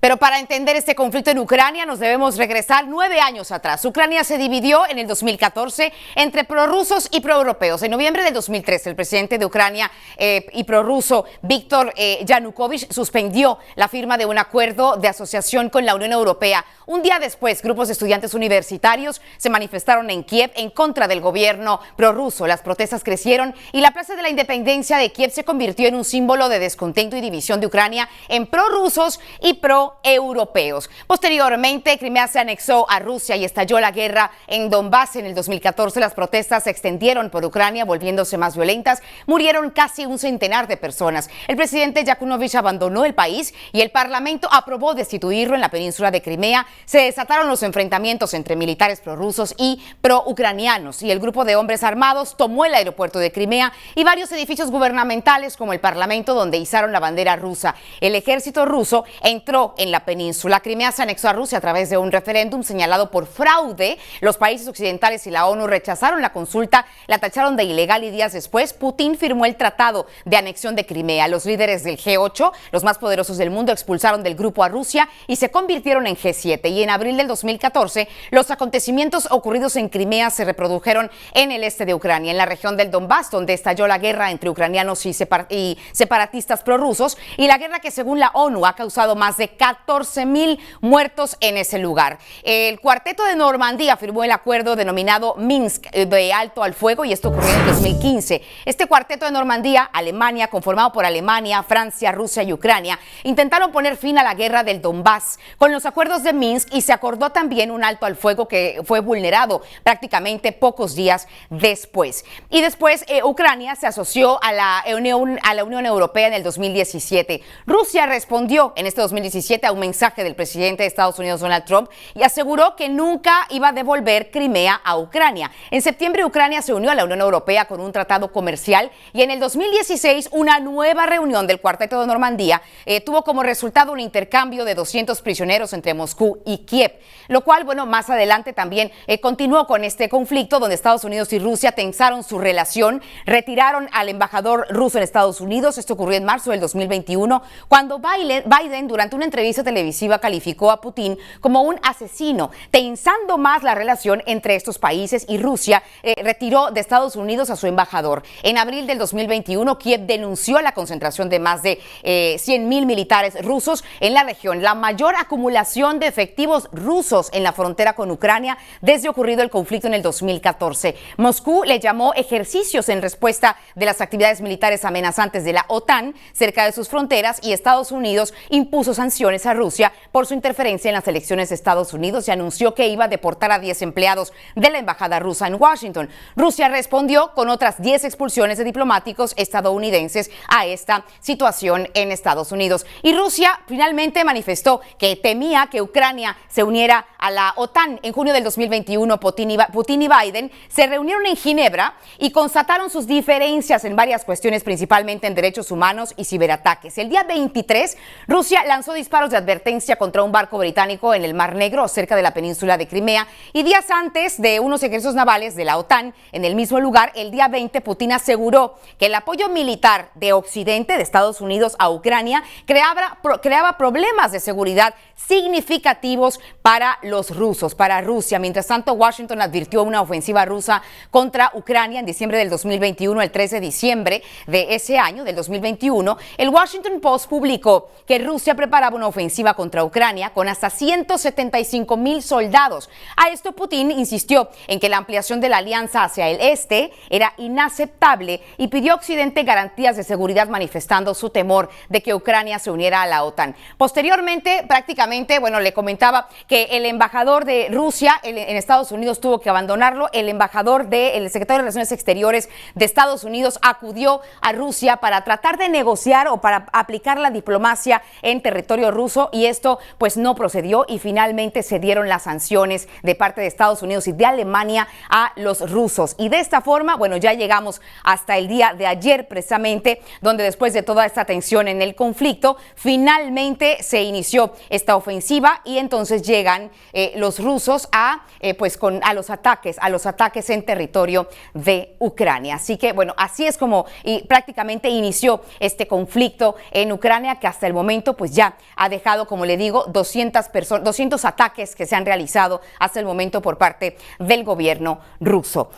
Pero para entender este conflicto en Ucrania nos debemos regresar 9 años atrás. Ucrania se dividió en el 2014 entre prorrusos y proeuropeos. En noviembre del 2013, el presidente de Ucrania y prorruso Víctor Yanukovych suspendió la firma de un acuerdo de asociación con la Unión Europea. Un día después, grupos de estudiantes universitarios se manifestaron en Kiev en contra del gobierno prorruso. Las protestas crecieron y la Plaza de la Independencia de Kiev se convirtió en un símbolo de descontento y división de Ucrania en prorrusos y proeuropeos. Posteriormente, Crimea se anexó a Rusia y estalló la guerra en Donbass. En el 2014, las protestas se extendieron por Ucrania, volviéndose más violentas. Murieron casi un centenar de personas. El presidente Yanukovych abandonó el país y el Parlamento aprobó destituirlo en la península de Crimea. Se desataron los enfrentamientos entre militares prorrusos y proucranianos y el grupo de hombres armados tomó el aeropuerto de Crimea y varios edificios gubernamentales como el Parlamento, donde izaron la bandera rusa. El ejército ruso entró en la península. Crimea se anexó a Rusia a través de un referéndum señalado por fraude. Los países occidentales y la ONU rechazaron la consulta, la tacharon de ilegal y días después Putin firmó el tratado de anexión de Crimea. Los líderes del G8, los más poderosos del mundo, expulsaron del grupo a Rusia y se convirtieron en G7. Y en abril del 2014, los acontecimientos ocurridos en Crimea se reprodujeron en el este de Ucrania, en la región del Donbass, donde estalló la guerra entre ucranianos y separatistas prorrusos, y la guerra que según la ONU ha causado más de 14,000 muertos en ese lugar. El Cuarteto de Normandía firmó el acuerdo denominado Minsk de alto al fuego y esto ocurrió en 2015. Este Cuarteto de Normandía, Alemania, conformado por Alemania, Francia, Rusia y Ucrania, intentaron poner fin a la guerra del Donbass con los acuerdos de Minsk y se acordó también un alto al fuego que fue vulnerado prácticamente pocos días después. Y después Ucrania se asoció a la Unión Europea en el 2017. Rusia respondió en este 2017 a un mensaje del presidente de Estados Unidos, Donald Trump, y aseguró que nunca iba a devolver Crimea a Ucrania. En septiembre, Ucrania se unió a la Unión Europea con un tratado comercial y en el 2016 una nueva reunión del Cuarteto de Normandía tuvo como resultado un intercambio de 200 prisioneros entre Moscú y Kiev, lo cual, bueno, más adelante también continuó con este conflicto donde Estados Unidos y Rusia tensaron su relación, retiraron al embajador ruso en Estados Unidos. Esto ocurrió en marzo del 2021, cuando Biden durante una entrevista televisiva calificó a Putin como un asesino, tensando más la relación entre estos países, y Rusia retiró de Estados Unidos a su embajador. En abril del 2021, Kiev denunció la concentración de más de 100,000 militares rusos en la región, la mayor acumulación de efectivos rusos en la frontera con Ucrania desde ocurrido el conflicto en el 2014. Moscú le llamó ejercicios en respuesta de las actividades militares amenazantes de la OTAN cerca de sus fronteras, y Estados Unidos impuso sanciones a Rusia por su interferencia en las elecciones de Estados Unidos y anunció que iba a deportar a 10 empleados de la embajada rusa en Washington. Rusia respondió con otras 10 expulsiones de diplomáticos estadounidenses a esta situación en Estados Unidos. Y Rusia finalmente manifestó que temía que Ucrania se uniera a la OTAN. En junio del 2021, Putin y Biden se reunieron en Ginebra y constataron sus diferencias en varias cuestiones, principalmente en derechos humanos y ciberataques. El día 23, Rusia lanzó disparos de advertencia contra un barco británico en el Mar Negro, cerca de la península de Crimea, y días antes de unos ejercicios navales de la OTAN en el mismo lugar, el día 20, Putin aseguró que el apoyo militar de Occidente, de Estados Unidos a Ucrania, creaba problemas de seguridad significativos para los rusos, para Rusia. Mientras tanto, Washington advirtió una ofensiva rusa contra Ucrania en diciembre del 2021, el 13 de diciembre de ese año, del 2021. El Washington Post publicó que Rusia preparaba una ofensiva contra Ucrania con hasta 175,000 soldados. A esto Putin insistió en que la ampliación de la alianza hacia el este era inaceptable y pidió a Occidente garantías de seguridad, manifestando su temor de que Ucrania se uniera a la OTAN. Posteriormente, prácticamente, bueno, le comentaba que el embajador de Rusia en Estados Unidos tuvo que abandonarlo. El secretario de Relaciones Exteriores de Estados Unidos acudió a Rusia para tratar de negociar o para aplicar la diplomacia en territorio ruso, y esto pues no procedió, y finalmente se dieron las sanciones de parte de Estados Unidos y de Alemania a los rusos. Y de esta forma, bueno, ya llegamos hasta el día de ayer precisamente, donde después de toda esta tensión en el conflicto, finalmente se inició esta ofensiva y entonces llegan los rusos a los ataques en territorio de Ucrania. Así que bueno, así es como prácticamente inició este conflicto en Ucrania, que hasta el momento pues ya ha ha dejado, como le digo, 200 ataques que se han realizado hasta el momento por parte del gobierno ruso.